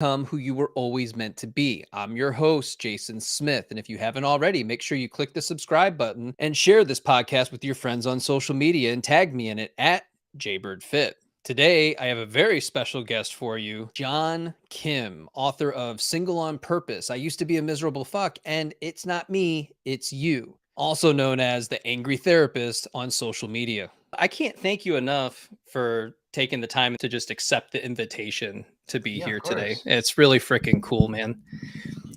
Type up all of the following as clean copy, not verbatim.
Become who you were always meant to be. I'm your host, Jason Smith. And if you haven't already, make sure you click the subscribe button and share this podcast with your friends on social media and tag me in it at Jaybird Today, I have a very special guest for you, John Kim, author of Single on Purpose. I used to be a miserable fuck, and it's not me, it's you. Also known as the Angry Therapist on social media. I can't thank you enough for taking the time to just accept the invitation to be here today. It's really freaking cool, man.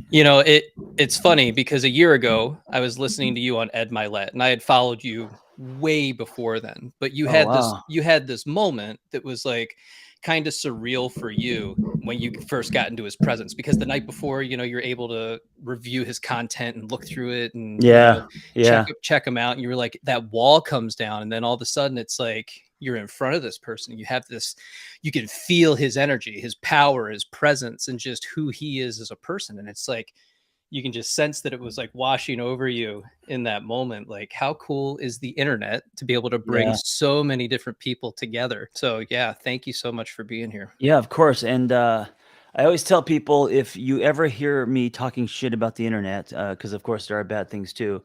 You know, it's funny because a year ago I was listening to you on Ed Milet, and I had followed you way before then. But you Oh, had wow. this moment that was like kind of surreal for you when you first got into his presence, because the night before, you're able to review his content and look through it and Yeah. check him out, and you were like, that wall comes down, and then all of a sudden it's like you're in front of this person. You can feel his energy, his power, his presence, and just who he is as a person. And it's like you can just sense that it was like washing over you in that moment. Like, how cool is the internet to be able to bring so many different people together? So yeah, thank you so much for being here. Yeah, of course. And I always tell people, if you ever hear me talking shit about the internet, because of course there are bad things too,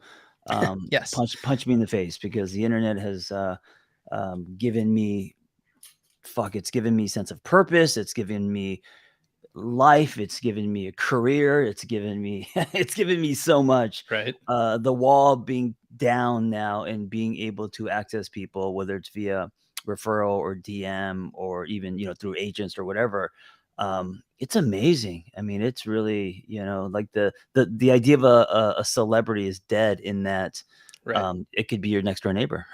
Yes. punch me in the face, because the internet has given me it's given me sense of purpose. It's given me life. It's given me a career. It's given me it's given me so much. Right. The wall being down now and being able to access people, whether it's via referral or DM or even through agents or whatever. It's amazing. I mean, it's really like the idea of a celebrity is dead, in that Right. it could be your next door neighbor.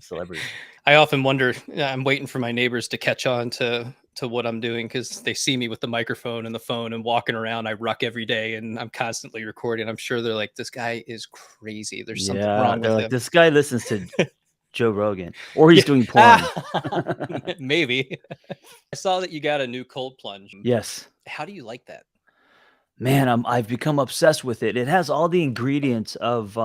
Celebrity. I often wonder, I'm waiting for my neighbors to catch on to what I'm doing, because they see me with the microphone and the phone and walking around. I ruck every day and I'm constantly recording. I'm sure they're like, this guy is crazy. There's something Yeah, wrong they're with like, him. this guy listens to Joe Rogan, or he's Yeah. doing porn. Maybe. I saw that you got a new cold plunge. Yes. How do you like that? Man, I've become obsessed with it. It has all the ingredients of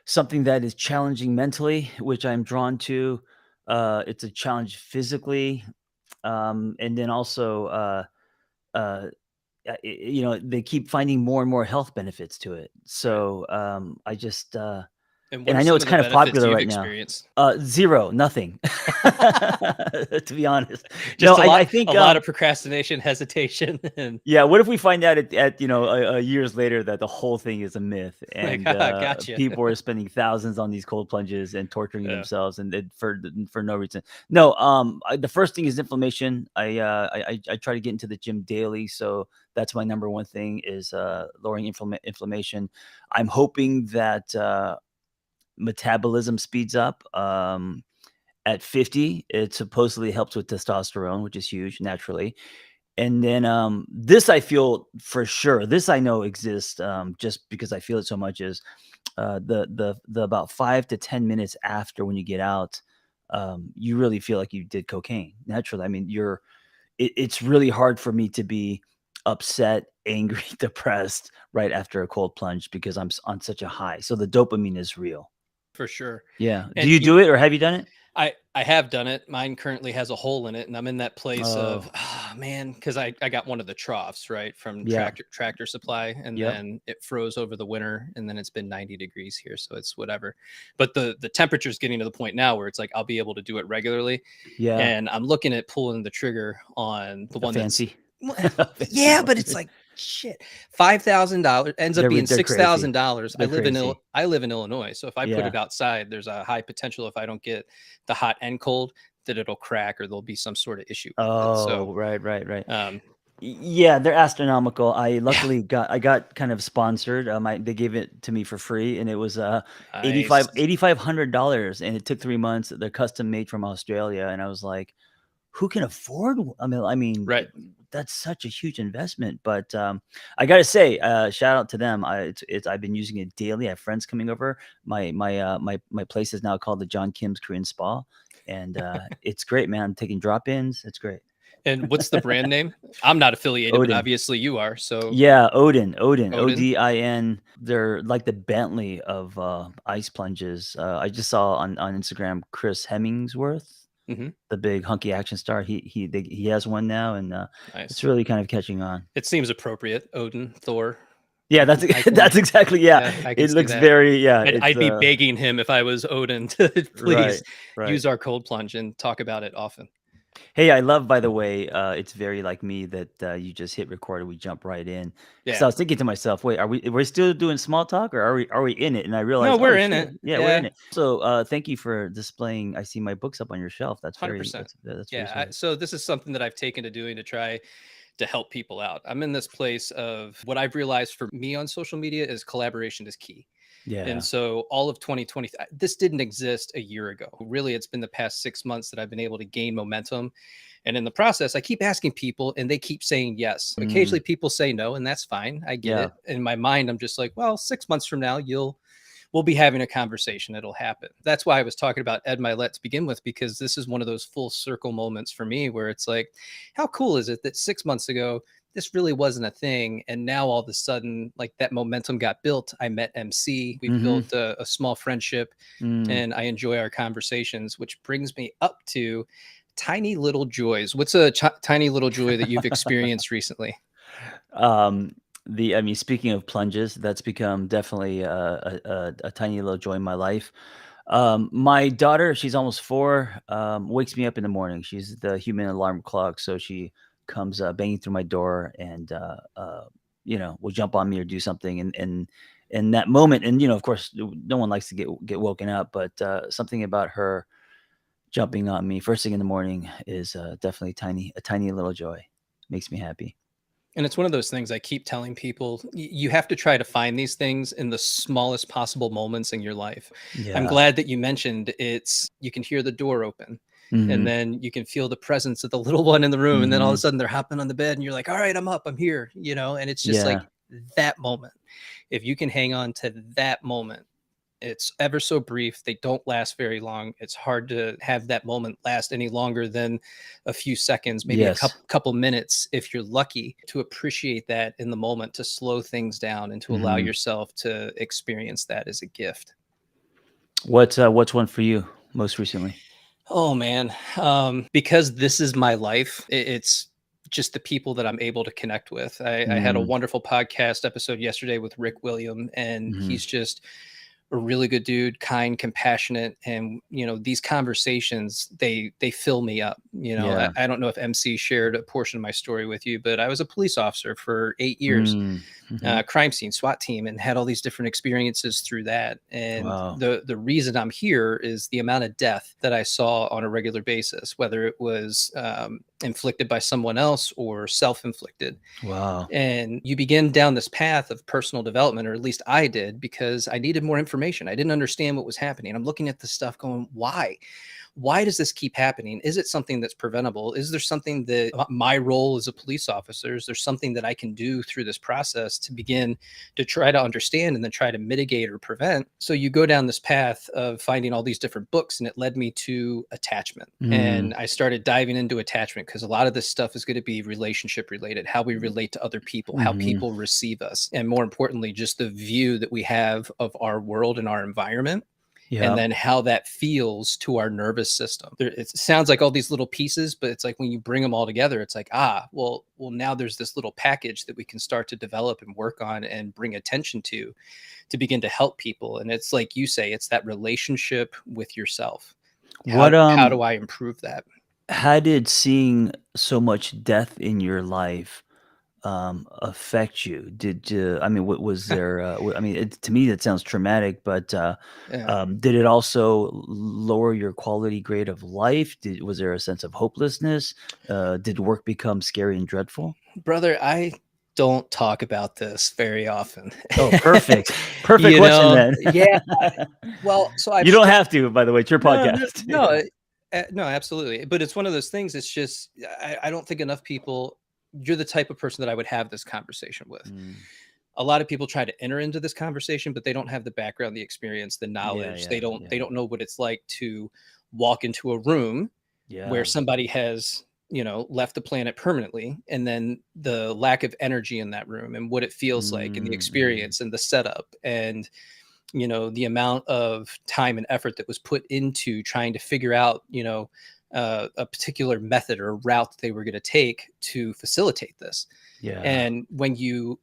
something that is challenging mentally, which I'm drawn to. It's a challenge physically, and then also, uh, they keep finding more and more health benefits to it. So I just And what and are I know some it's of the kind of benefits popular you've right now. experienced? Zero, nothing. To be honest. No, Just I a think, lot of procrastination, hesitation, and yeah, what if we find out at years later that the whole thing is a myth, like, and haha, gotcha. people are spending thousands on these cold plunges and torturing Yeah. themselves, and for no reason. No, the first thing is inflammation. I try to get into the gym daily, so that's my number one thing, is lowering inflammation. I'm hoping that metabolism speeds up. At 50, it supposedly helps with testosterone, which is huge naturally. And then this, I feel for sure, this I know exists, just because I feel it so much, is the about 5 to 10 minutes after, when you get out, you really feel like you did cocaine naturally. I mean, it's really hard for me to be upset, angry, depressed right after a cold plunge, because on such a high. So the dopamine is real. For sure. Yeah. Do And you do it, or have you done it? I have done it. Mine currently has a hole in it, and I'm in that place of, Oh, man, because I got one of the troughs, right, from yeah. Tractor Supply, and Yep. then it froze over the winter, and then it's been 90 degrees here, so it's whatever. But the temperature is getting to the point now where it's like I'll be able to do it regularly, Yeah. and I'm looking at pulling the trigger on the A one that's, fancy. well, A fancy yeah, one. but it's like shit. $5,000 ends up being They're crazy. $6,000. They're crazy. I live in Illinois, so if I put Yeah. it outside, there's a high potential, if I don't get the hot and cold, that it'll crack or there'll be some sort of issue with it. So Oh, right. um Yeah, they're astronomical. I yeah. luckily got kind of sponsored. They gave it to me for free, and it was Nice. $8,500, and it took 3 months. They're custom made from Australia, and I was like, who can afford? I mean, Right. that's such a huge investment. But I gotta say, shout out to them. I've been using it daily. I have friends coming over. My place is now called the John Kim's Korean Spa, and it's great, man. I'm taking drop-ins. It's great. And what's the brand name? I'm not affiliated, but Odin. obviously you are. So Yeah, Odin, Odin. Odin. They're like the Bentley of ice plunges. I just saw on Instagram Chris Hemmingsworth. Hmm. the big hunky action star. He has one now, and it's Nice. really kind of catching on. It seems appropriate. Odin, Thor. Yeah, I that's can, I can, that's exactly, yeah. yeah, I can It see looks that. very, yeah, I'd, it's I'd be begging him if I was Odin to right, please right. use our cold plunge and talk about it often. Hey, I love, by the way, it's very like me that you just hit record and we jump right in. Because I Yeah. was thinking to myself, wait, we're still doing small talk, or are we in it? And I No, realized, we're oh in shit, it. yeah, we're in Yeah. it. So thank you for displaying. I see my books up on your shelf. 100%. That's very Yeah. sweet. So this is something that I've taken to doing to try to help people out. I'm in this place of what I've realized for me on social media is collaboration is key. And Yeah. so all of 2020, this didn't exist a year ago. Really, it's been the past 6 months that I've been able to gain momentum. And in the process, I keep asking people and they keep saying yes. Mm, Occasionally people say no, and that's fine. I get yeah. it. In my mind, I'm just like, well, 6 months from now, we'll be having a conversation. It'll happen. That's why I was talking about Ed Milet to begin with, because this is one of those full circle moments for me where it's like, how cool is it that 6 months ago, this really wasn't a thing. And now all of a sudden, like that momentum got built. I met MC. We've Mm-hmm. built a small friendship Mm. and I enjoy our conversations, which brings me up to tiny little joys. What's a tiny little joy that you've experienced recently? Um, I mean, speaking of plunges, that's become definitely a tiny little joy in my life. My daughter, she's almost 4, wakes me up in the morning. She's the human alarm clock, so she comes banging through my door and will jump on me or do something. And in that moment, and of course, no one likes to get woken up, but something about her jumping on me first thing in the morning is definitely a tiny little joy. Makes me happy. And it's one of those things I keep telling people, you have to try to find these things in the smallest possible moments in your life. I'm Yeah. glad that you mentioned you can hear the door open and Hmm. then you can feel the presence of the little one in the room. And then all of a Hmm. sudden they're hopping on the bed and you're like, all right, I'm up, I'm here, and it's just Yeah. like that moment. If you can hang on to that moment, it's ever so brief. They don't last very long. It's hard to have that moment last any longer than a few seconds, maybe a Yes. couple minutes if you're lucky, to appreciate that in the moment, to slow things down and to allow Hmm. yourself to experience that as a gift. What's one for you most recently? Oh man, because this is my life. It's just the people that I'm able to connect with. I had a Mm, wonderful podcast episode yesterday with Rick William, and mhm. he's just a really good dude, kind, compassionate, and these conversations they fill me up. Yeah. I don't know if MC shared a portion of my story with you, but I was a police officer for 8 years, Mm, mhm. crime scene SWAT team, and had all these different experiences through that. And Wow. the reason I'm here is the amount of death that I saw on a regular basis, whether it was inflicted by someone else or self-inflicted. Wow. And you begin down this path of personal development, or at least I did, because I needed more information. I didn't understand what was happening. I'm looking at this stuff going, why does this keep happening? Is it something that's preventable? Is there something that my role as a police officer, is there something that I can do through this process to begin to try to understand and then try to mitigate or prevent? So you go down this path of finding all these different books, and it led me to attachment. Mm, And I started diving into attachment because a lot of this stuff is going to be relationship related, how we relate to other people, how mhm. people receive us, and more importantly, just the view that we have of our world and our environment, and Yep. then how that feels to our nervous system. It sounds like all these little pieces, but it's like when you bring them all together, it's like, well, now there's this little package that we can start to develop and work on and bring attention to begin to help people. And it's like you say, it's that relationship with yourself. How What, how do I improve that? how did seeing so much death in your life, affect you? I mean, what was there, I mean, to me, that sounds traumatic, but, Yeah. did it also lower your quality grade of life? Was there a sense of hopelessness? Did work become scary and dreadful? Brother, I don't talk about this very often. Oh, perfect. Perfect question then. Yeah. Well, so I've You don't st have to, by the way, it's your no, no, podcast. no, no, absolutely. But it's one of those things, it's just I don't think enough people, you're the type of person that I would have this conversation with. Mm, A lot of people try to enter into this conversation, but they don't have the background, the experience, the yeah, knowledge. They yeah, don't they yeah, don't know what it's like to walk into a room where yeah. somebody has left the planet permanently, and then the lack of energy in that room and what it feels like and the Mm, mhm. experience and the setup and the amount of time and effort that was put into trying to figure out a particular method or route that they were going to take to facilitate this. Yeah. And when you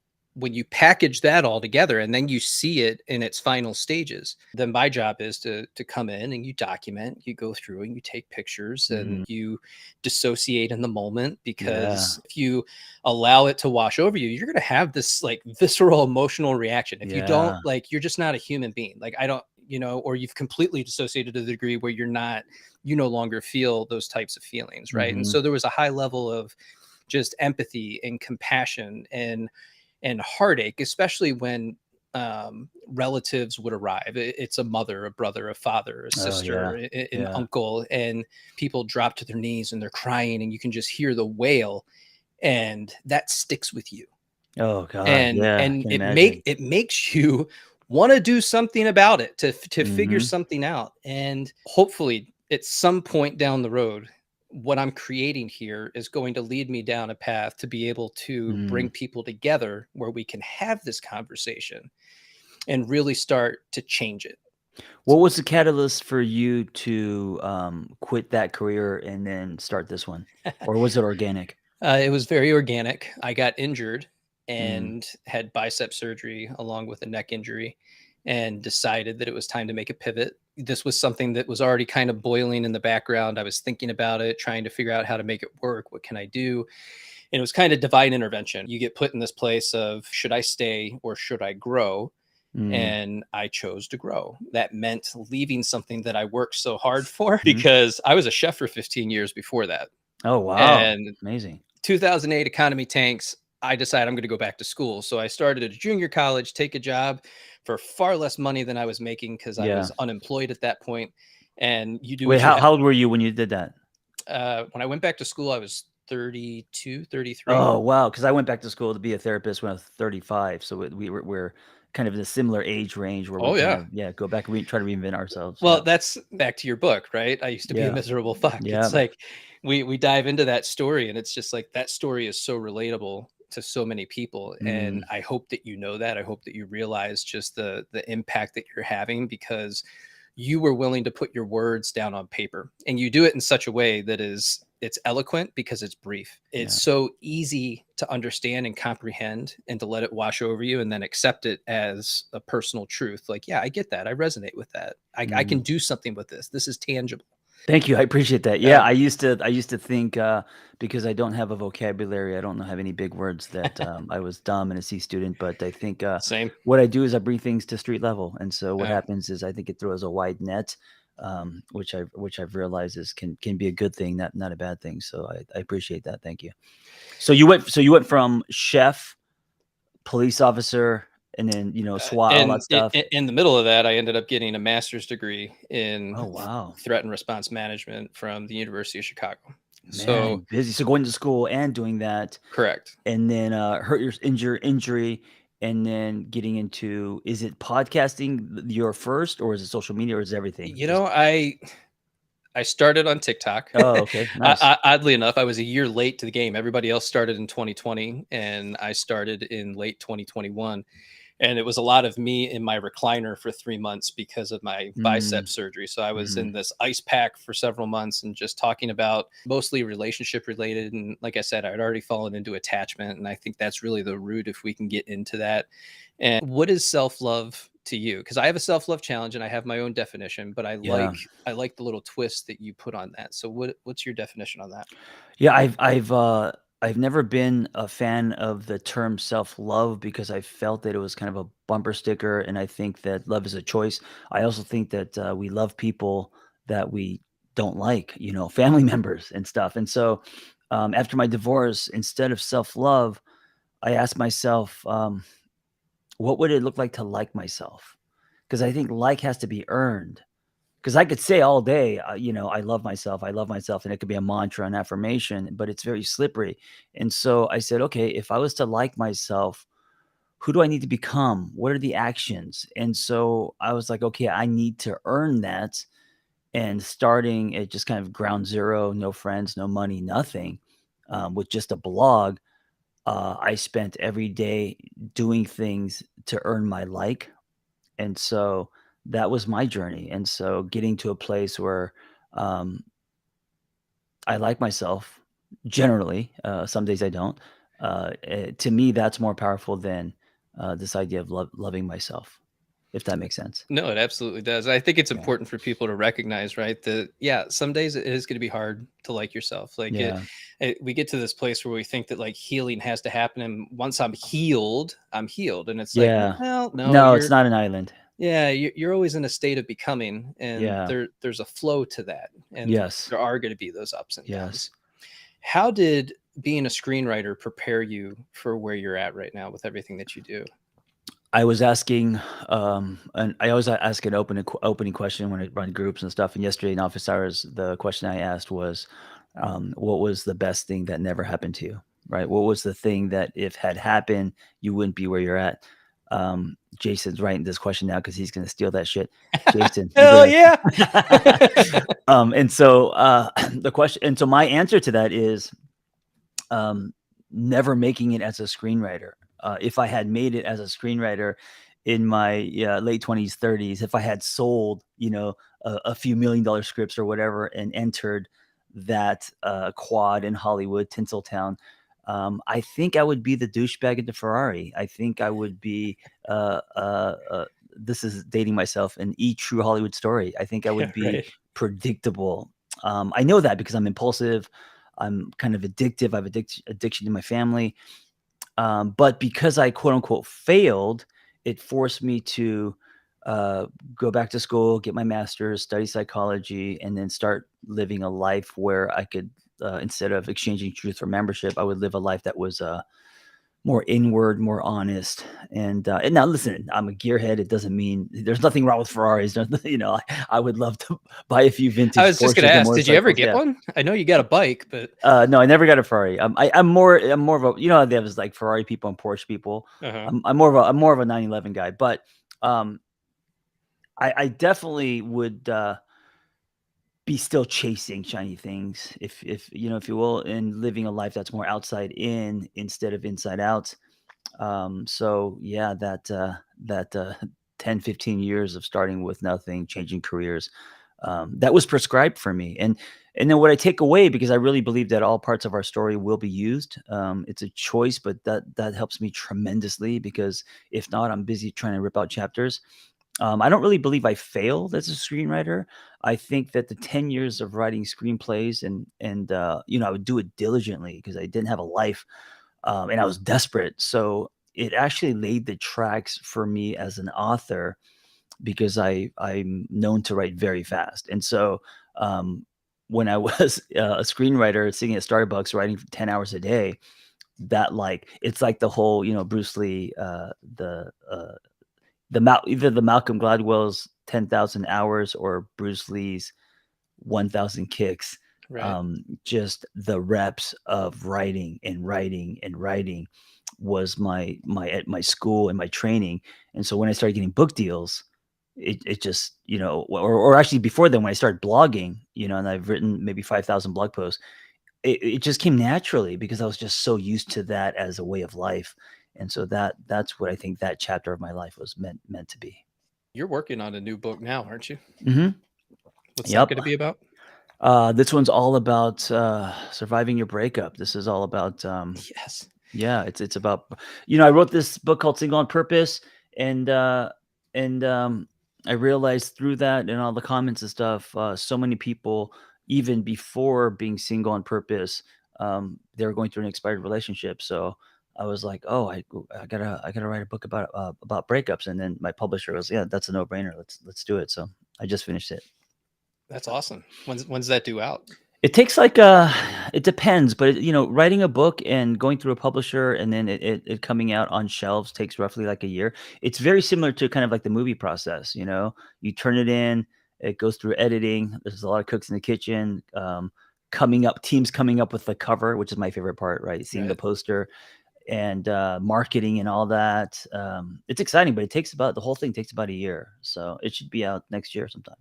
package that all together and then you see it in its final stages, then my job is to come in and you document, you go through and you take pictures and Mhm. you dissociate in the moment, Yeah. because if you allow it to wash over you, you're going to have this like visceral emotional reaction. If you don't, Yeah. like, you're just not a human being. Like, I don't, or you've completely dissociated to the degree where you no longer feel those types of feelings, right? And Mhm. so there was a high level of just empathy and compassion and heartache, especially when relatives would arrive. It's a mother, a brother, a father, a Oh, yeah. sister, an Yeah. uncle, and people drop to their knees and they're crying, and you can just hear the wail, and that sticks with you. Oh god, And yeah, I and can it imagine. makes you want to do something about it, to figure Mhm. something out. And hopefully at some point down the road, what I'm creating here is going to lead me down a path to be able to bring Mm. people together where we can have this conversation and really start to change it. What was the catalyst for you to, quit that career and then start this one? Or was it organic? It was very organic. I got injured Mm. and had bicep surgery along with a neck injury, and decided that it was time to make a pivot. This was something that was already kind of boiling in the background. I was thinking about it, trying to figure out how to make it work. What can I do? And it was kind of divine intervention. You get put in this place of, should I stay or should I grow? Mm. And I chose to grow. That meant leaving something that I worked so hard for, Mhm. because I was a chef for 15 years before that. Oh, wow. And Amazing. 2008 economy tanks. I decided I'm going to go back to school. So I started at a junior college, take a job for far less money than I was making because I Yeah. was unemployed at that point. And you do Wait, what you how old were you when you did that? when I went back to school, I was 32, 33. Oh, wow, because I went back to school to be a therapist when I was 35, so we're kind of in a similar age range where we Oh, kind yeah. of, yeah, go back and try to reinvent ourselves, yeah. Well, that's back to your book, right? I used to be a Yeah. miserable fuck. Yeah. It's like we dive into that story, and it's just like that story is so relatable to so many people. And Mm. I hope that you know that. I hope that you realize just the impact that you're having, because you were willing to put your words down on paper, and you do it in such a way that it's eloquent because it's brief. It's Yeah. so easy to understand and comprehend, and to let it wash over you and then accept it as a personal truth. Like, yeah, I get that. I resonate with that. I can Mhm. do something with this. This is tangible. Thank you, I appreciate that. Yeah, Yeah. I used to think, because I don't have a vocabulary, I don't know have any big words that, I was dumb and a C student, but I think, Same. what I do is I bring things to street level, and so what Yeah. happens is I think it throws a wide net, which I've realized can be a good thing, not a bad thing, so I appreciate that, thank you. So you went from chef, police officer, and then, SWAT, all that And stuff. in the middle of that, I ended up getting a master's degree in Oh, wow. threat and response management from the University of Chicago. So, Man, busy. So going to school and doing that. correct. And then, hurt your injury, and then getting into, is it podcasting your first, or is it social media, or is it everything? You Just know, I started on TikTok. oh, okay, nice. Oddly enough, I was a year late to the game. Everybody else started in 2020, and I started in late 2021. And it was a lot of me in my recliner for 3 months because of my Mm, bicep surgery. So I was mhm, in this ice pack for several months and just talking about mostly relationship related. And like I said, I'd already fallen into attachment. And I think that's really the root, if we can get into that. And what is self love to you? Because I have a self love challenge and I have my own definition, but yeah. I like the little twist that you put on that. So what's your definition on that? Yeah, I've never been a fan of the term self-love because I felt that it was kind of a bumper sticker, and I think that love is a choice. I also think that, we love people that we don't like, family members and stuff, and so, after my divorce, instead of self-love, I asked myself, what would it look like myself? Because I think like has to be earned. Because I could say all day, I love myself, and it could be a mantra, an affirmation, but it's very slippery. And so I said, okay, if I was to like myself, who do I need to become? What are the actions? And so I was like, okay, I need to earn that. And starting at just kind of ground zero, no friends, no money, nothing, with just a blog, I spent every day doing things to earn my like. And so that was my journey. And so getting to a place where, um, I like myself generally. Some days I don't. To me, that's more powerful than this idea of loving myself, if that makes sense. No, it absolutely does. I think it's Yeah. important for people to recognize, right, that yeah, some days it is going to be hard to like yourself. Like Yeah. we get to this place where we think that like healing has to happen, and once I'm healed, and it's like, Yeah. well, no, No, it's not an island. yeah, you're always in a state of becoming, and Yeah. there's a flow to that, and Yes. there are going to be those ups and Yes. downs. How did being a screenwriter prepare you for where you're at right now with everything that you do? I was asking, and I always ask an opening question when I run groups and stuff. And yesterday in office hours, the question I asked was, "What was the best thing that never happened to you?" Right? What was the thing that if had happened, you wouldn't be where you're at? Jason's writing this question now because he's going to steal that shit. Jason, you go Hell ahead. yeah! And so the question, and so my answer to that is um, never making it as a screenwriter. If I had made it as a screenwriter in my late 20s, 30s, if I had sold, a few $1 million scripts or whatever and entered that quad in Hollywood, Tinseltown, I think I would be the douchebag at the Ferrari. I think I would be, this is dating myself, an true Hollywood story. I think I would be Right. predictable. I know that because I'm impulsive. I'm kind of addictive. I have addiction in my family. But because I quote unquote failed, it forced me to uh, go back to school, get my master's, study psychology, and then start living a life where I could, instead of exchanging truth for membership, I would live a life that was more inward, more honest. And now listen, I'm a gearhead. It doesn't mean there's nothing wrong with Ferraris. I would love to buy a few I vintage was just gonna Porsches and ask, did you ever motorcycles. get Yeah. one? I know you got a bike, but No, I never got a Ferrari. I'm more of a, how there was like Ferrari people and Porsche people. uh-huh. I'm more of a 911 guy, but um, I definitely would be still chasing shiny things, if you will, and living a life that's more outside in instead of inside out. So yeah, that 10, 15 years of starting with nothing, changing careers, that was prescribed for me. And then what I take away, because I really believe that all parts of our story will be used. It's a choice, but that helps me tremendously, because if not, I'm busy trying to rip out chapters. I don't really believe I failed as a screenwriter. I think that the 10 years of writing screenplays and I would do it diligently because I didn't have a life, and I was desperate. So it actually laid the tracks for me as an author, because I'm known to write very fast. And so when I was a screenwriter sitting at Starbucks writing for 10 hours a day, that like it's like the whole Bruce Lee, either the Malcolm Gladwell's 10,000 hours or Bruce Lee's 1,000 kicks. Right. Just the reps of writing and writing and writing was my at my school and my training. And so when I started getting book deals, it just, or actually before then, when I started blogging, and I've written maybe 5,000 blog posts, it just came naturally because I was just so used to that as a way of life. And so that's what I think that chapter of my life was meant to be. You're working on a new book now, aren't you? Hmm. What's that Yep. going to be about? This one's all about surviving your breakup. This is all about Yes. yeah, it's about, I wrote this book called Single on Purpose, and I realized through that and all the comments and stuff, so many people, even before being single on purpose, they were going through an expired relationship. So I was like, oh, I gotta write a book about breakups. And then my publisher was, yeah, that's a no brainer. Let's do it. So I just finished it. That's awesome. When's that due out? It takes it depends, but writing a book and going through a publisher and then it coming out on shelves takes roughly like a year. It's very similar to kind of like the movie process. You turn it in, it goes through editing. There's a lot of cooks in the kitchen. Teams coming up with the cover, which is my favorite part, right? Seeing the Right. poster and marketing and all that. It's exciting, but the whole thing takes about a year. So it should be out next year sometime.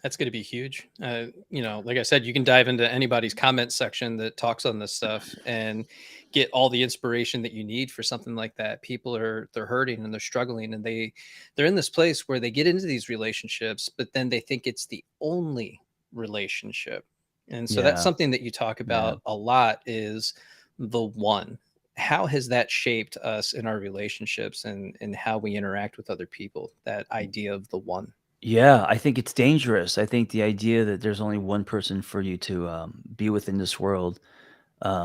That's going to be huge. Like I said, you can dive into anybody's comment section that talks on this stuff and get all the inspiration that you need for something like that. People they're hurting and they're struggling, and they're in this place where they get into these relationships, but then they think it's the only relationship. And so that's Yeah. something that you talk Yeah. about a lot is the one. How has that shaped us in our relationships and how we interact with other people? That idea of the one. Yeah, I think it's dangerous. I think the idea that there's only one person for you to be within this world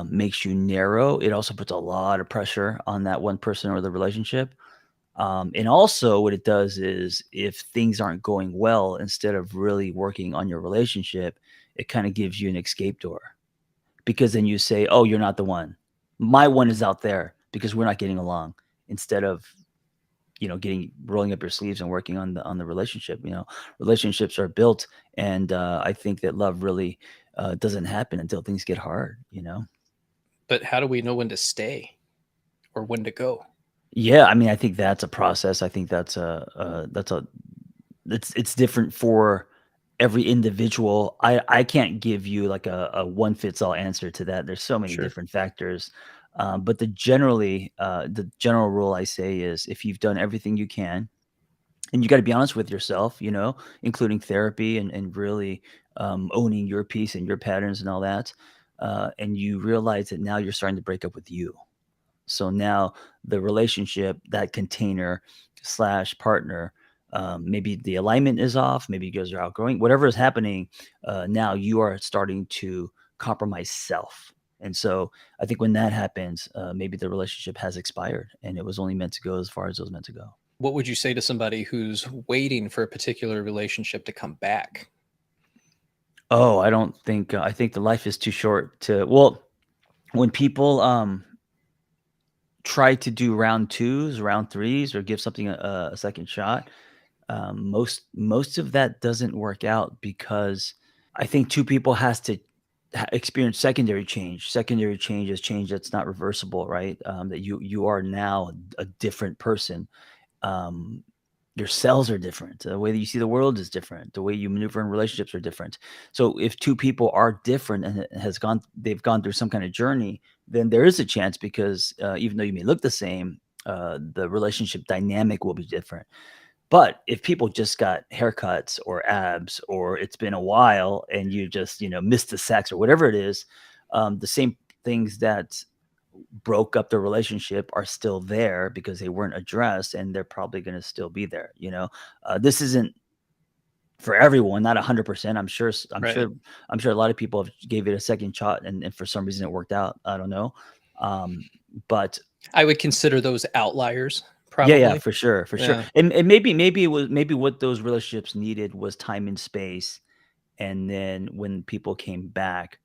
makes you narrow. It also puts a lot of pressure on that one person or the relationship. And also, what it does is if things aren't going well, instead of really working on your relationship, it kind of gives you an escape door because then you say, "Oh, you're not the one. My one is out there because we're not getting along." Instead of getting rolling up your sleeves and working on the relationship. Relationships are built, and I think that love really doesn't happen until things get hard. But how do we know when to stay or when to go? Yeah, I mean, I think that's a process. I think that's a it's different for every individual. I can't give you like a one fits all answer to that. There's so many Sure. different factors. But the general rule I say is if you've done everything you can, and you got to be honest with yourself, including therapy and really owning your piece and your patterns and all that. And you realize that now you're starting to break up with you. So now the relationship, that container slash partner, maybe the alignment is off, maybe you guys are outgrowing, whatever is happening. Now you are starting to compromise self. And so I think when that happens, maybe the relationship has expired and it was only meant to go as far as it was meant to go. What would you say to somebody who's waiting for a particular relationship to come back? Oh, I don't think I think the life is too short to when people, try to do round 2s, round 3s, or give something a second shot, most of that doesn't work out because I think 2 people has to experience secondary change. Secondary change is change that's not reversible, right? That you are now a different person. um, your cells are different. The way that you see the world is different. The way you maneuver in relationships are different. So if 2 people are different and they've gone through some kind of journey, then there is a chance because even though you may look the same, the relationship dynamic will be different. But if people just got haircuts or abs, or it's been a while and you just missed the sex or whatever it is, the same things that broke up the relationship are still there because they weren't addressed, and they're probably going to still be there. This isn't for everyone, not 100%. Right. I'm sure a lot of people have gave it a second shot, and for some reason it worked out. I don't know. But I would consider those outliers, yeah, probably. for sure, for sure. Yeah. And maybe what those relationships needed was time and space. And then when people came back,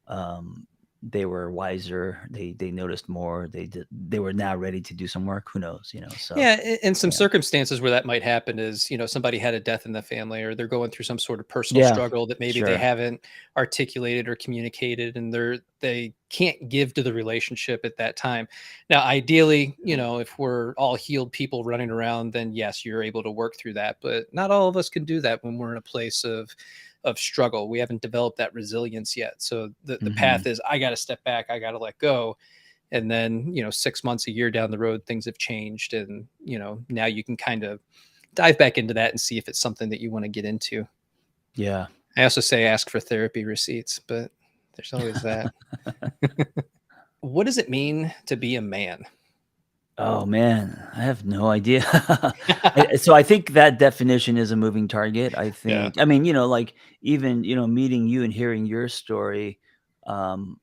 um, they were wiser. They noticed more. They were now ready to do some work. Who knows? So Yeah, in some yeah, circumstances where that might happen is, somebody had a death in the family or they're going through some sort of personal yeah, struggle that maybe they sure. haven't articulated or communicated and they can't give to the relationship at that time. Now, ideally, if we're all healed people running around, then yes, you're able to work through that, but not all of us can do that when we're in a place of struggle. We haven't developed that resilience yet. So the Hmm. path is I got to step back, I got to let go, and then 6 months, a year down the road, things have changed, and now you can kind of dive back into that and see if it's something that you want to get into. Yeah. I also say ask for therapy receipts, but there's always that. What does it mean to be a man? Oh man, I have no idea. So I think that definition is a moving target. I Yeah. think. I mean, like even meeting you and hearing your story. Um,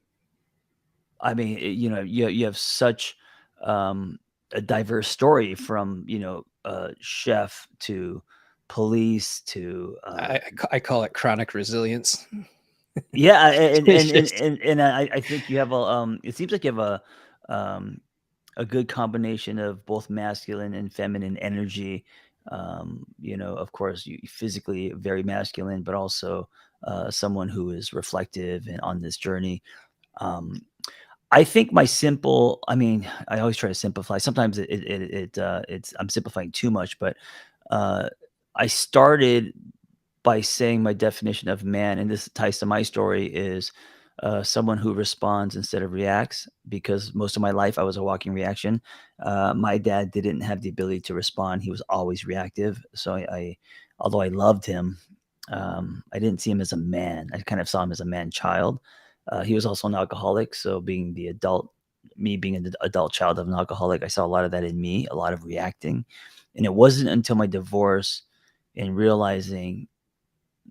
I mean, you have such um, a diverse story from chef to police to I call it chronic resilience. yeah, It's just and I think you have it seems like you have um, a good combination of both masculine and feminine energy. Of course, you physically very masculine, but also someone who is reflective and on this journey. Um, I think I mean, I always try to simplify. Sometimes it's I'm simplifying too much, but uh, I started by saying my definition of man, and this ties to my story, is someone who responds instead of reacts. Because most of my life I was a walking reaction. My dad didn't have the ability to respond; he was always reactive. So although I loved him, I didn't see him as a man. I kind of saw him as a man-child. He was also an alcoholic, so being an adult child of an alcoholic, I saw a lot of that in me, a lot of reacting. And it wasn't until my divorce and realizing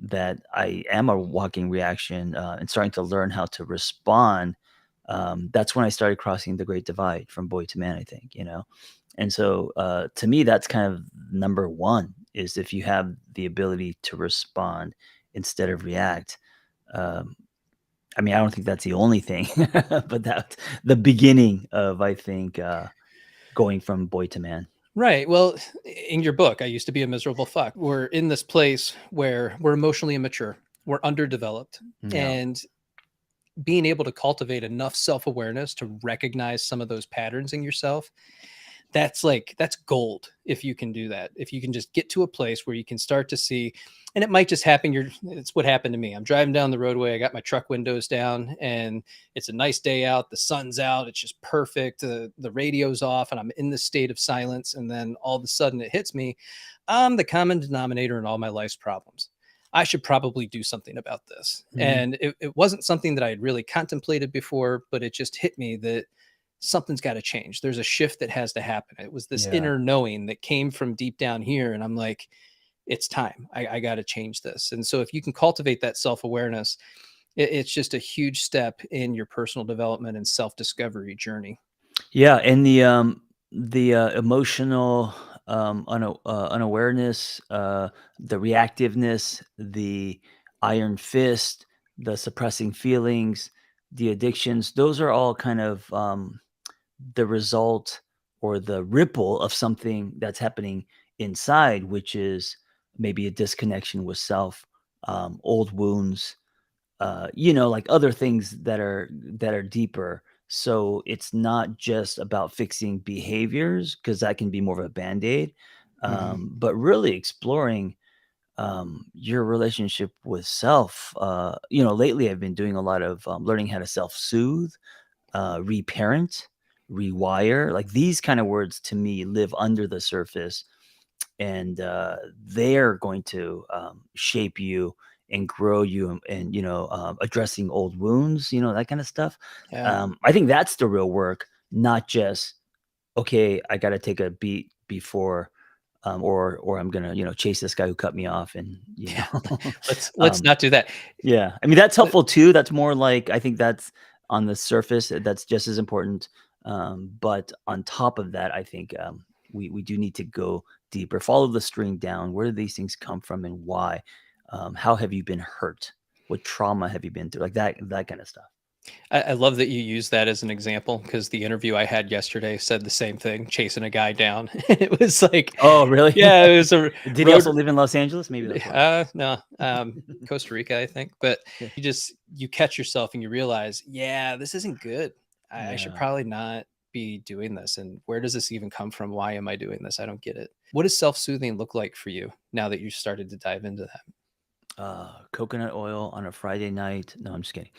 that I am a walking reaction, and starting to learn how to respond, that's when I started crossing the great divide from boy to man, I think, you know? And so, to me, that's kind of number one is if you have the ability to respond instead of react. Um, I mean, I don't think that's the only thing, but that's the beginning of, I think, going from boy to man. Right. Well, in your book, I used to be a miserable fuck. We're in this place where we're emotionally immature, we're underdeveloped, Yeah. and being able to cultivate enough self-awareness to recognize some of those patterns in yourself, that's gold if you can do that. If you can just get to a place where you can start to see, and it might just happen. It's what happened to me. I'm driving down the roadway. I got my truck windows down, and it's a nice day out. The sun's out. It's just perfect. The radio's off, and I'm in this state of silence. And then all of a sudden, it hits me. I'm the common denominator in all my life's problems. I should probably do something about this. Mhm. And it wasn't something that I had really contemplated before, but it just hit me that something's got to change. There's a shift that has to happen. It was this Yeah. inner knowing that came from deep down here. And I'm like, it's time. I got to change this. And so if you can cultivate that self awareness, it's just a huge step in your personal development and self discovery journey. Yeah, and the emotional, unawareness, the reactiveness, the iron fist, the suppressing feelings, the addictions, those are all kind of, the result or the ripple of something that's happening inside, which is maybe a disconnection with self, old wounds, like other things that are deeper. So it's not just about fixing behaviors because that can be more of a band-aid, Mhm. but really exploring your relationship with self. Lately I've been doing a lot of learning how to self-soothe, reparent, rewire. Like these kind of words to me live under the surface, and they're going to shape you and grow you, and addressing old wounds, that kind of stuff. Yeah. I think that's the real work, not just okay, I got to take a beat before, or I'm gonna chase this guy who cut me off, and Yeah. Let's um, not do that. yeah, I mean, that's But helpful too. That's more like I think that's on the surface, that's just as important. But on top of that, I think, we do need to go deeper, follow the string down. Where do these things come from and why? How have you been hurt? What trauma have you been through? Like that kind of stuff. I love that you use that as an example because the interview I had yesterday said the same thing, chasing a guy down. It was like, Oh, really? yeah, it was a Did he road. also live in Los Angeles? Maybe that's why. No, Costa Rica, I think. But Yeah. you catch yourself and you realize, yeah, this isn't good. I should Yeah. probably not be doing this. And where does this even come from? Why am I doing this? I don't get it. What does self-soothing look like for you now that you started to dive into that? Coconut oil on a Friday night. No, I'm just kidding.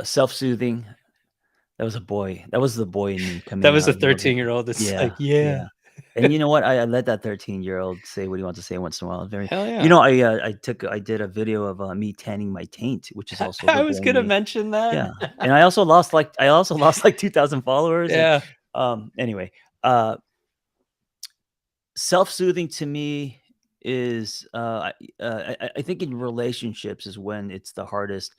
Self-soothing. That was the boy in me That coming was a out a little bit. 13-year-old that's Yeah, like, yeah, yeah. And you know what? I let that 13-year-old say what he wants to say once in a while. Very hell yeah. I did a video of, me tanning my taint, which is also the I was boy in gonna me. mention that. Yeah, and I also lost, like, 2,000 followers, and, Yeah. anyway, uh, self-soothing to me is, I think in relationships is when it's the hardest.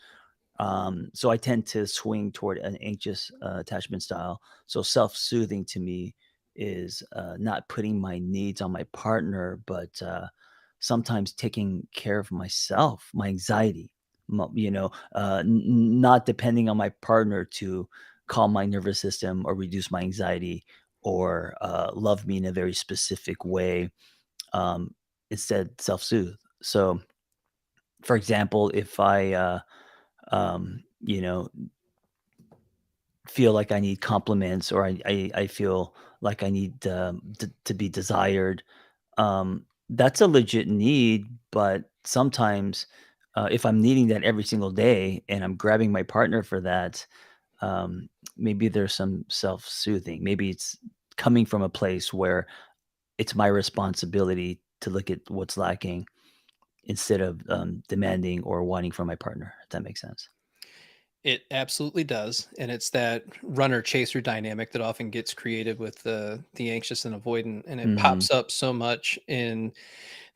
So I tend to swing toward an anxious, attachment style. So self-soothing to me is, not putting my needs on my partner, but, sometimes taking care of myself, my anxiety, not depending on my partner to calm my nervous system or reduce my anxiety, or, love me in a very specific way. Um, Instead, self-soothe. So, for example, if I, you know, feel like I need compliments, or I feel like I need, to be desired. That's a legit need, but sometimes, if I'm needing that every single day and I'm grabbing my partner for that, um, maybe there's some self-soothing. Maybe it's coming from a place where it's my responsibility to look at what's lacking instead of demanding or wanting from my partner, if that makes sense. It absolutely does, and it's that runner chaser dynamic that often gets created with the anxious and avoidant, and it Hmm. pops up so much in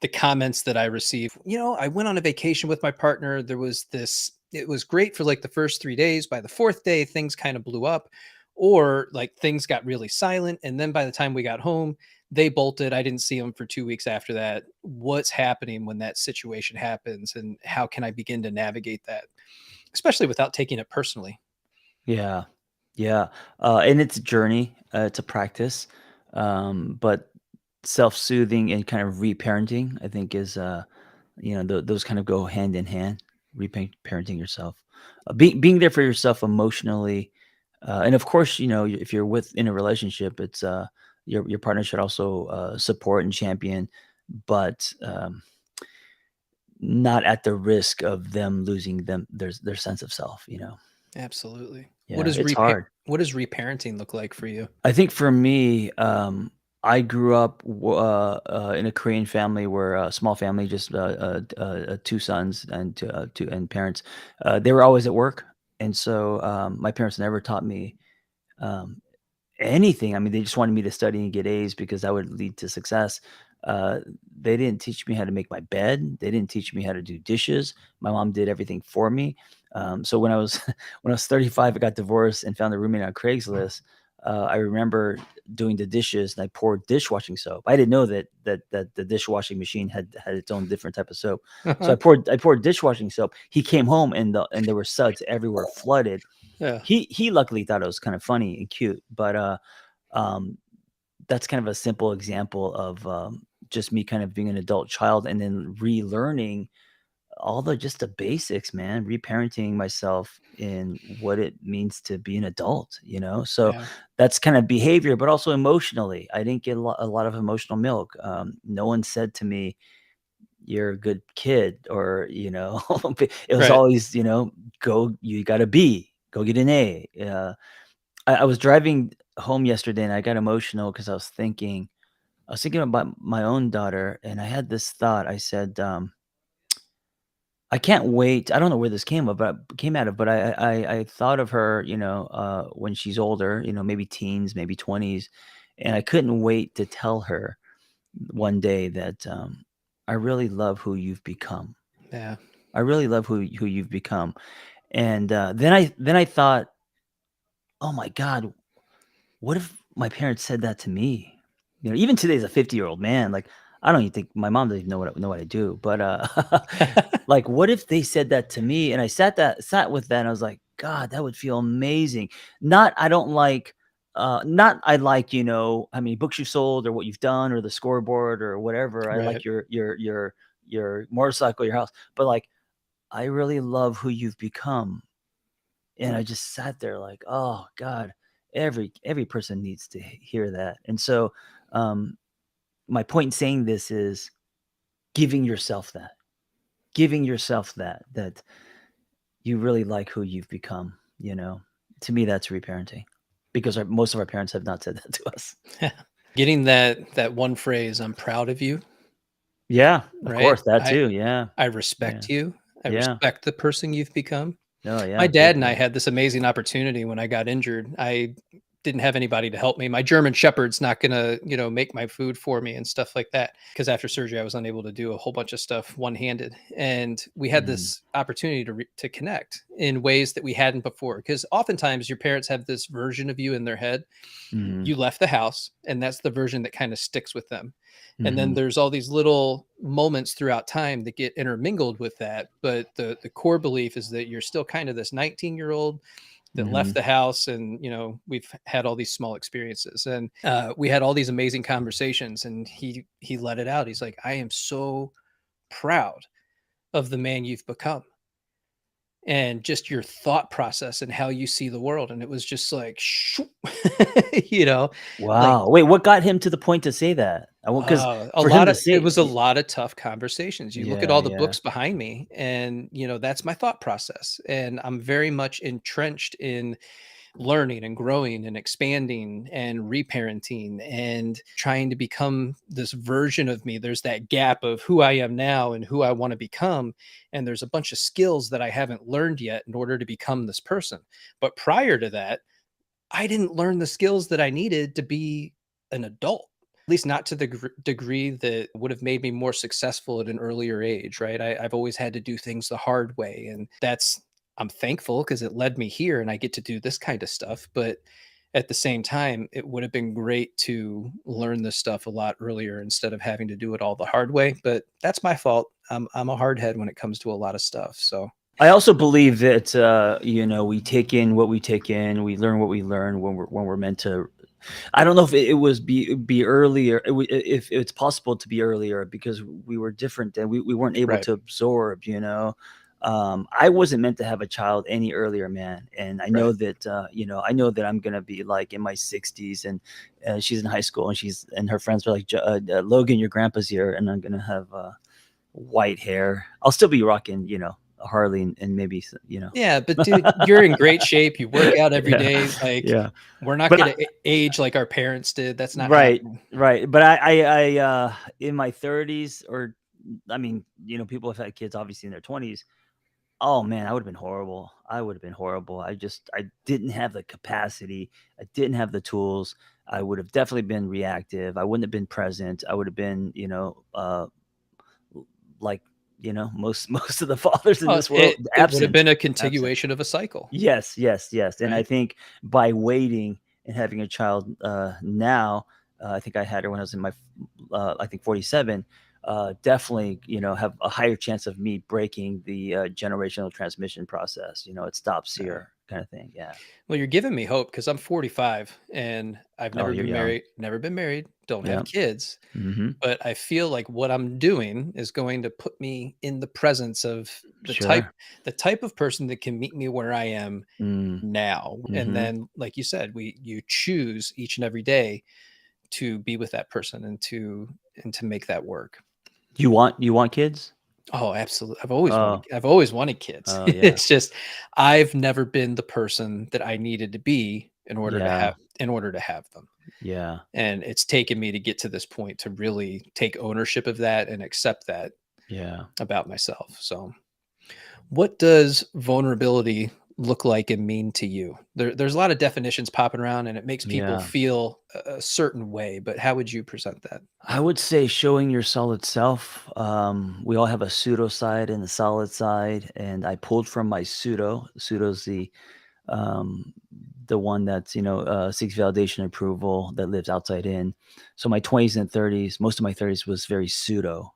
the comments that I receive. I went on a vacation with my partner. There was this, it was great for like the first 3 days. By the fourth day, things kind of blew up, or like things got really silent. And then by the time we got home, they bolted. I didn't see them for 2 weeks after that. What's happening when that situation happens? And how can I begin to navigate that, especially without taking it personally? Yeah, yeah, and it's a journey, it's a practice, but self-soothing and kind of reparenting, I think, is those kind of go hand in hand. Parenting yourself, being there for yourself emotionally, and of course, if you're in a relationship, it's your partner should also support and champion, but not at the risk of them losing their sense of self. Absolutely. What Yeah, does it's hard. what does reparenting look like for you? I think for me, I grew up in a Korean family where small family, just two sons and two and parents. They were always at work, and so my parents never taught me um, anything. I mean, they just wanted me to study and get A's because that would lead to success. Uh, they didn't teach me how to make my bed. They didn't teach me how to do dishes. My mom did everything for me. So when I was when I was 35, I got divorced and found a roommate on Craigslist. I remember doing the dishes and I poured dishwashing soap. I didn't know that the dishwashing machine had its own different type of soap. So Uh-huh. I poured dishwashing soap. He came home and there were suds everywhere, flooded. Yeah. He luckily thought it was kind of funny and cute, but um, that's kind of a simple example of just me kind of being an adult child and then relearning all just the basics, man, reparenting myself in what it means to be an adult. So Yeah. that's kind of behavior, but also emotionally. I didn't get a lot of emotional milk. No one said to me, "You're a good kid," or it was Right. always, go, you got a B, go get an A. I was driving home yesterday and I got emotional because I was thinking about my own daughter, and I had this thought. I said, "I can't wait." I don't know where this came out of, but I thought of her, when she's older, maybe teens, maybe 20s, and I couldn't wait to tell her one day that I really love who you've become. Yeah. I really love who you've become. And then I thought, "Oh my God, what if my parents said that to me?" Even today as a 50-year-old man, like, I don't even think my mom doesn't even know what I do, but, like, what if they said that to me? And I sat with that, and I was like, "God, that would feel amazing." Not I don't like, not I like, how many books you sold or what you've done or the scoreboard or whatever. I Right. like your motorcycle, your house, but, like, I really love who you've become. And I just sat there like, "Oh god, every person needs to hear that." And so, um, my point in saying this is giving yourself that. Giving yourself that you really like who you've become. To me, that's reparenting because most of our parents have not said that to us. Getting that one phrase, "I'm proud of you," Yeah, of right? course, that I too, yeah. I Yeah. respect you. I Yeah. respect the person you've become. Oh, My yeah, big dad and I time. had this amazing opportunity when I got injured. I didn't have anybody to help me. My German Shepherd's not gonna, make my food for me and stuff like that. Because after surgery, I was unable to do a whole bunch of stuff one-handed, and we had Mhm. this opportunity to connect in ways that we hadn't before. Because oftentimes your parents have this version of you in their head. Mhm. You left the house, and that's the version that kind of sticks with them. And then Mhm. there's all these little moments throughout time that get intermingled with that, but the core belief is that you're still kind of this 19-year-old that left Mhm. the house, and we've had all these small experiences, and we had all these amazing conversations, and he let it out. He's like, "I am so proud of the man you've become, and just your thought process and how you see the world." And it was just like, shoo, you know, like, Wow. Wait, what got him to the point to say that? Because a for him lot to of it say was a lot of tough conversations. You look at yeah, all the yeah. books behind me, and that's my thought process, and I'm very much entrenched in learning and growing and expanding and reparenting and trying to become this version of me. There's that gap of who I am now and who I want to become. And there's a bunch of skills that I haven't learned yet in order to become this person. But prior to that, I didn't learn the skills that I needed to be an adult, at least not to the degree that would have made me more successful at an earlier age, right? I've always had to do things the hard way. And I'm thankful because it led me here and I get to do this kind of stuff. But at the same time, it would have been great to learn this stuff a lot earlier instead of having to do it all the hard way. But that's my fault. I'm a hard head when it comes to a lot of stuff. So, I also believe that, we take in what we take in, we learn what we learn when we're meant to. I don't know if it was be earlier, if it's possible to be earlier because we were different and we weren't able right, to absorb, I wasn't meant to have a child any earlier, man. And I know right. that, I know that I'm going to be like in my 60s and she's in high school and her friends are like, Logan, your grandpa's here. And I'm going to have white hair. I'll still be rocking, a Harley and maybe, Yeah, but dude, you're in great shape. You work out every yeah, day. Like, yeah. we're not But going to age like our parents did. That's not right, happening. right. But I in my 30s, or I mean, people have had kids obviously in their 20s. Oh man, I would have been horrible. I would have been horrible. I didn't have the capacity. I didn't have the tools. I would have definitely been reactive. I wouldn't have been present. I would have been, like, most most of the fathers in Well, this world it would have absent. been a Absent. continuation of a cycle, Yes, yes, yes, and I right? think by waiting and having a child, now, I think I had her when I was in my, I think 47, definitely, have a higher chance of me breaking the, generational transmission process, it stops Yeah. here kinda thing, yeah. Well, you're giving me hope because I'm 45 and I've Oh, you're young. never been married, don't have Yeah. kids. Mhm. But I feel like what I'm doing is going to put me in the presence of the type Sure. the type of person that can meet me where I am Mm. now. And Mhm. then, like you said, you choose each and every day to be with that person and to make that work. You want kids? Oh, absolutely. Oh. I've always wanted kids. Oh, yeah. It's just I've never been the person that I needed to be Yeah. in order to have them. Yeah. And it's taken me to get to this point to really take ownership of that and accept that Yeah. about myself. So, what does vulnerability look like and mean to you? There's a lot of definitions popping around and it makes people Yeah. feel a certain way, but how would you present that? I would say showing your solid self. We all have a pseudo side and a solid side, and I pulled from my pseudo. Pseudo's um, the one that's seeks validation and approval that lives outside in. So my 20s and 30s, most of my 30s was very pseudo.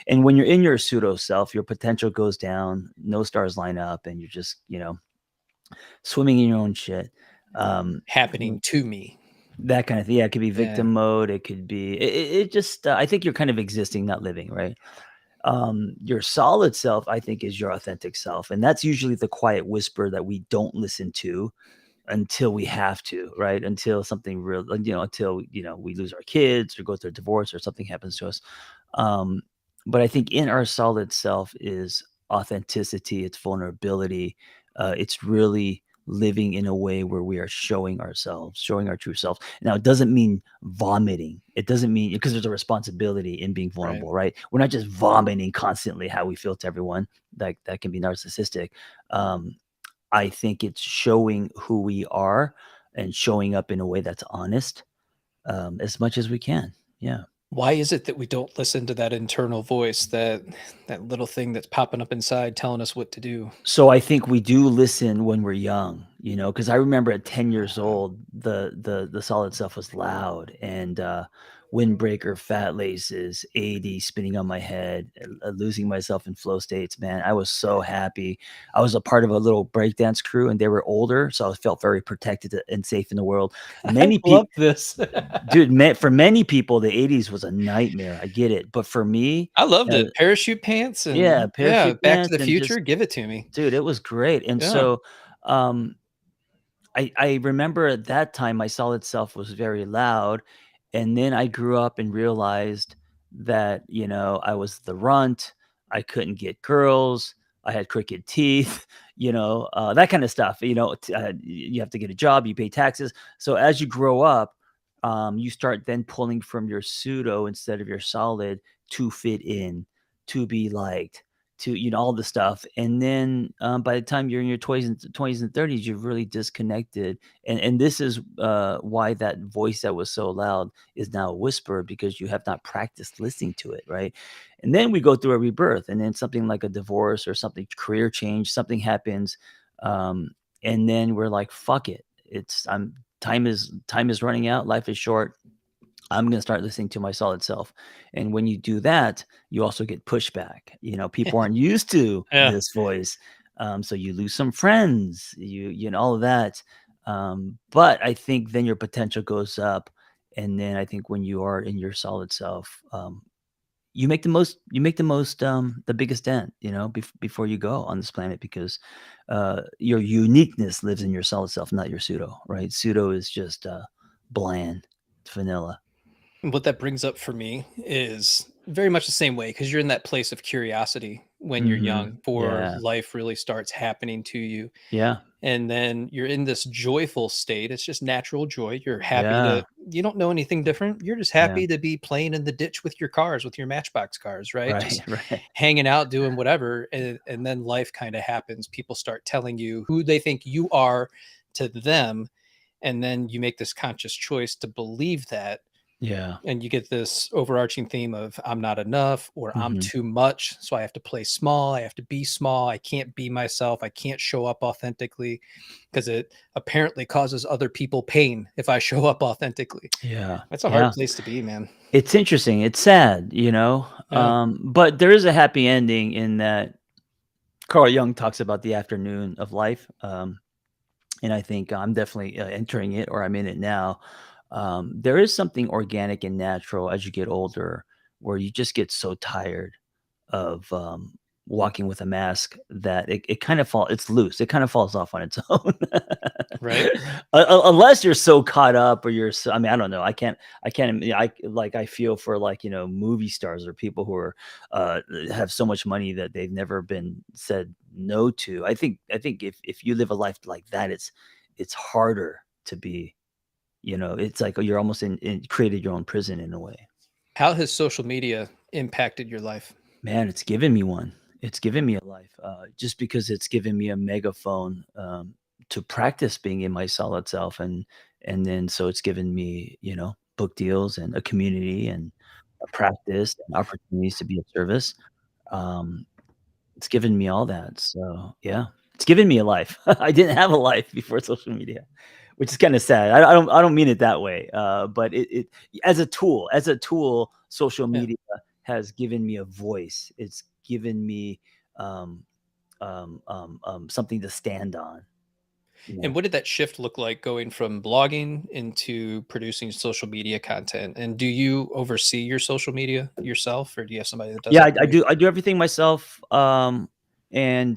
And when you're in your pseudo self, your potential goes down, no stars line up, and you're just swimming in your own shit. Um, Happening to me. that kind of thing. Yeah, it could be Yeah, victim mode. It could be it just I think you're kind of existing, not living, right? Your solid self, I think, is your authentic self. And that's usually the quiet whisper that we don't listen to until we have to, right? Until something real, until, we lose our kids or go through a divorce or something happens to us. Um, but I think in our solid self is authenticity, it's vulnerability. It's really living in a way where we are showing ourselves, showing our true self. Now, it doesn't mean vomiting. It doesn't mean because there's a responsibility in being right. vulnerable, right? We're not just vomiting constantly how we feel to everyone. Like that can be narcissistic. Um, I think it's showing who we are and showing up in a way that's honest, as much as we can. Yeah. Why is it that we don't listen to that internal voice, that little thing that's popping up inside telling us what to do? So I think we do listen when we're young, because I remember at 10 years old, the solid stuff was loud and windbreaker, fat laces, 80 spinning on my head, losing myself in flow states, man. I was so happy. I was a part of a little breakdance crew and they were older, so I felt very protected and safe in the world. I Many love people this. Dude, for many people, the 80s was a nightmare. I get it. But for me, I loved uh, it. Parachute pants yeah, and yeah, parachute Back to pants the and Future, just give it to me. dude, it was great. And Yeah. so, um, I remember at that time my solid self was very loud. And then I grew up and realized that, I was the runt. I couldn't get girls. I had crooked teeth, that kind of stuff. You have to get a job, you pay taxes. So as you grow up, you start then pulling from your pseudo instead of your solid to fit in, to be liked, to all the stuff. And then by the time you're in your 20s and 30s, you've really disconnected. And this is why that voice that was so loud is now a whisper, because you have not practiced listening to it, right? And then we go through a rebirth, and then something like a divorce or something, career change, something happens, um, and then we're like, "Fuck it, it's I'm time is running out, life is short. I'm gonna start listening to my solid self." And when you do that, you also get pushback. People aren't used to Yeah. this voice, so you lose some friends, all of that. But I think then your potential goes up, and then I think when you are in your solid self, the biggest dent, before you go on this planet, because your uniqueness lives in your solid self, not your pseudo, right? Pseudo is just bland, vanilla. What that brings up for me is very much the same way, because you're in that place of curiosity when you're young, before Yeah, life really starts happening to you. yeah, And then you're in this joyful state. It's just natural joy. You're happy yeah, you don't know anything different. You're just yeah. happy to be playing in the ditch with your cars, with your Matchbox cars, right? Right, Just right. hanging out, doing whatever. And then life kind of happens. People start telling you who they think you are to them. And then you make this conscious choice to believe that, Yeah. and you get this overarching theme of I'm not enough, or I'm Mhm. too much, so I have to play small, I have to be small, I can't be myself, I can't show up authentically, because it apparently causes other people pain if I show up authentically. Yeah, That's a hard yeah. place to be, man. It's interesting, it's sad, Yeah. but there is a happy ending in that. Carl Jung talks about the afternoon of life, and I think I'm definitely entering it, or I'm in it now. There is something organic and natural as you get older, where you just get so tired of walking with a mask that it kind of it's loose. It kind of falls off on its own. Right. Unless you're so caught up, or I mean, I don't know. I feel for, like, movie stars or people who are have so much money that they've never been said no to. I think if you live a life like that, it's harder to be. It's like you're almost in created your own prison in a way. How has social media impacted your life? Man, it's given me one. It's given me a life, just because it's given me a megaphone, to practice being in my solid self, and then so it's given me, book deals and a community and a practice and opportunities to be of service. Um, it's given me all that. So yeah, it's given me a life. I didn't have a life before social media, which is kind of sad. I don't mean it that way. But it as a tool, social Yeah. media has given me a voice. It's given me um, something to stand on. You And know. what did that shift look like, going from blogging into producing social media content? And do you oversee your social media yourself, or do you have somebody that does Yeah, that I for I you? do I do everything myself, and,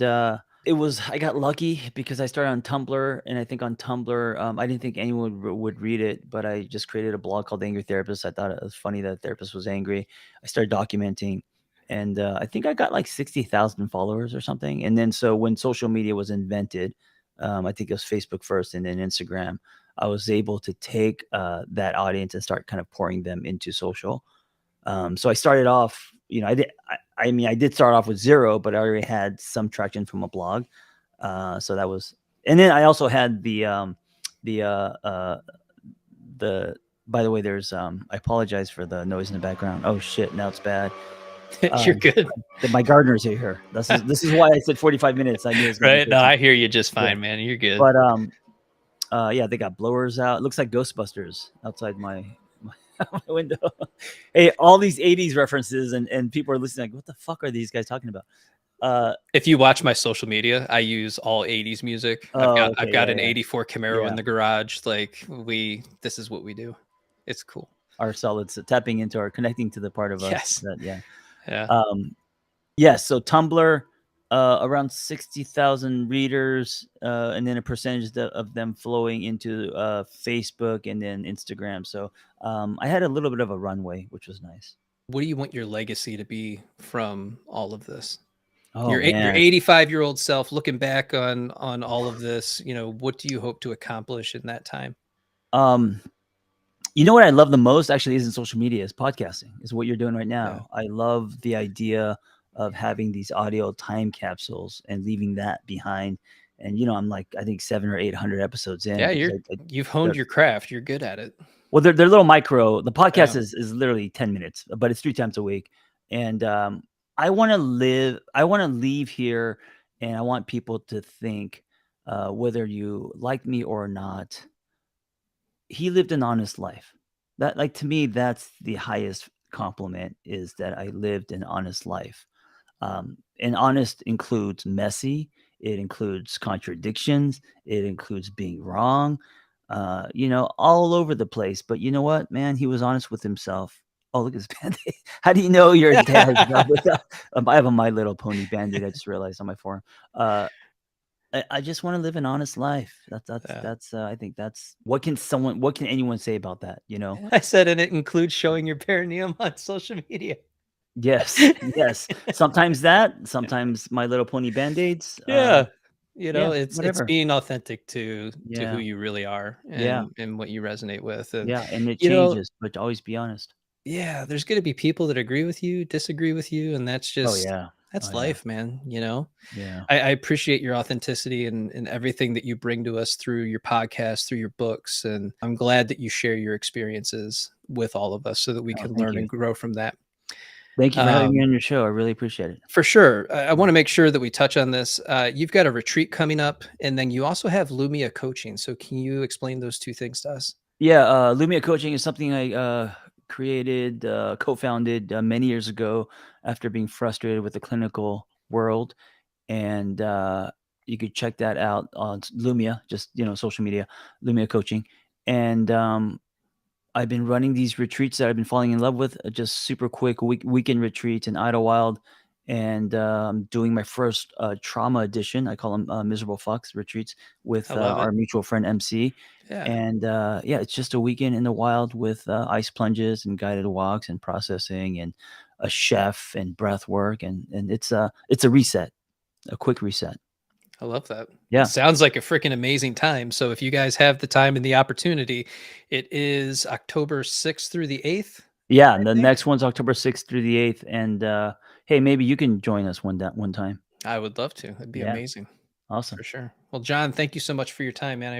I got lucky because I started on Tumblr, and I think on Tumblr, I didn't think anyone would read it, but I just created a blog called The Angry Therapist. I thought it was funny that a therapist was angry. I started documenting, and, I think I got, like, 60,000 followers or something, and then so when social media was invented, I think it was Facebook first and then Instagram, I was able to take, that audience and start kind of pouring them into social. So I started off, I did start off with 0, but I already had some traction from a blog. So that was, and then I also had the, the, by the way, I apologize for the noise in the background. Oh shit, now it's bad. You're Um, good. my gardeners are here. This is why I said 45 minutes. I knew it was going to be Right? No, 50. I hear you just Yeah. fine, man. You're good. But, yeah, they got blowers out. It looks like Ghostbusters outside my window. Hey, all these 80s references, and people are listening like, what the fuck are these guys talking about? If you watch my social media, I use all 80s music. I've Oh, got I've okay, got yeah, an yeah, 84 Camaro in yeah. the garage. Like, this is what we do. It's cool. Our solids tapping into or connecting to the part of us Yes. that, yeah. Yeah. Um, yes. So Tumblr, around 60,000 readers, and then a percentage of them flowing into Facebook and then Instagram. So I had a little bit of a runway, which was nice. What do you want your legacy to be from all of this? Oh, Your man. 85-year-old self looking back on all of this, what do you hope to accomplish in that time? Um, you know what I love the most actually isn't social media, is podcasting, is what you're doing right Yeah. now. I love the idea of having these audio time capsules and leaving that behind. And, I'm like, I think 7 or 800 episodes in Yeah, because you've honed they're your craft. You're good at it. well, they're little micro. The Yeah. podcast is literally 10 minutes, but it's 3 times a week. And, I wanna leave here, and I want people to think, whether you like me or not, he lived an honest life. That, like, to me, that's the highest compliment, is that I lived an honest life. And honest includes messy, it includes contradictions, it includes being wrong, all over the place. But you know what, man? He was honest with himself. Oh, look at his band-aid. How do you know your dad's not without I have a My Little Pony band-aid, I just realized, on my forearm. Uh, I just wanna live an honest life. Yeah. I think that's what can anyone say about that, you know? I said, and it includes showing your perineum on social media. Yes, yes. Sometimes that, sometimes My Little Pony Band-Aids, Yeah. yeah, It's whatever. being authentic to who Yeah, you really are yeah, and what you resonate with. And yeah, and it you know, changes, but always be honest. yeah, there's gonna be people that agree with you, disagree with you, and Oh, yeah. Oh, that's yeah. life, man. Yeah. I appreciate your authenticity and everything that you bring to us through your podcast, through your books, and I'm glad that you share your experiences with all of us so that we Oh, can thank learn you. and grow from that. Thank you for having me Um, on your show, I really appreciate it. for sure. I want to make sure that we touch on this. You've got a retreat coming up, and then you also have Lumia coaching. So can you explain those two things to us? Yeah, Lumia Coaching is something I, created, co-founded, many years ago after being frustrated with the clinical world. And you could check that out on Lumia, just social media, Lumia Coaching. And I've been running these retreats that I've been falling in love with, just super quick weekend retreats in Idlewild, and doing my first trauma edition. I call them miserable fucks retreats I with love our it. mutual friend MC. Yeah. And yeah, it's just a weekend in the wild with ice plunges and guided walks and processing and a chef and breath work, and it's a reset, a quick reset. I love that. It Yeah. sounds like a freaking amazing time. So if you guys have the time and the opportunity, it is October 6th through the 8th, Yeah, I and the think. next one's October 6th through the 8th, and, hey, maybe you can join us one time. I would love to. That'd be Yeah, amazing awesome. for sure. Well, John, thank you so much for your time, man. I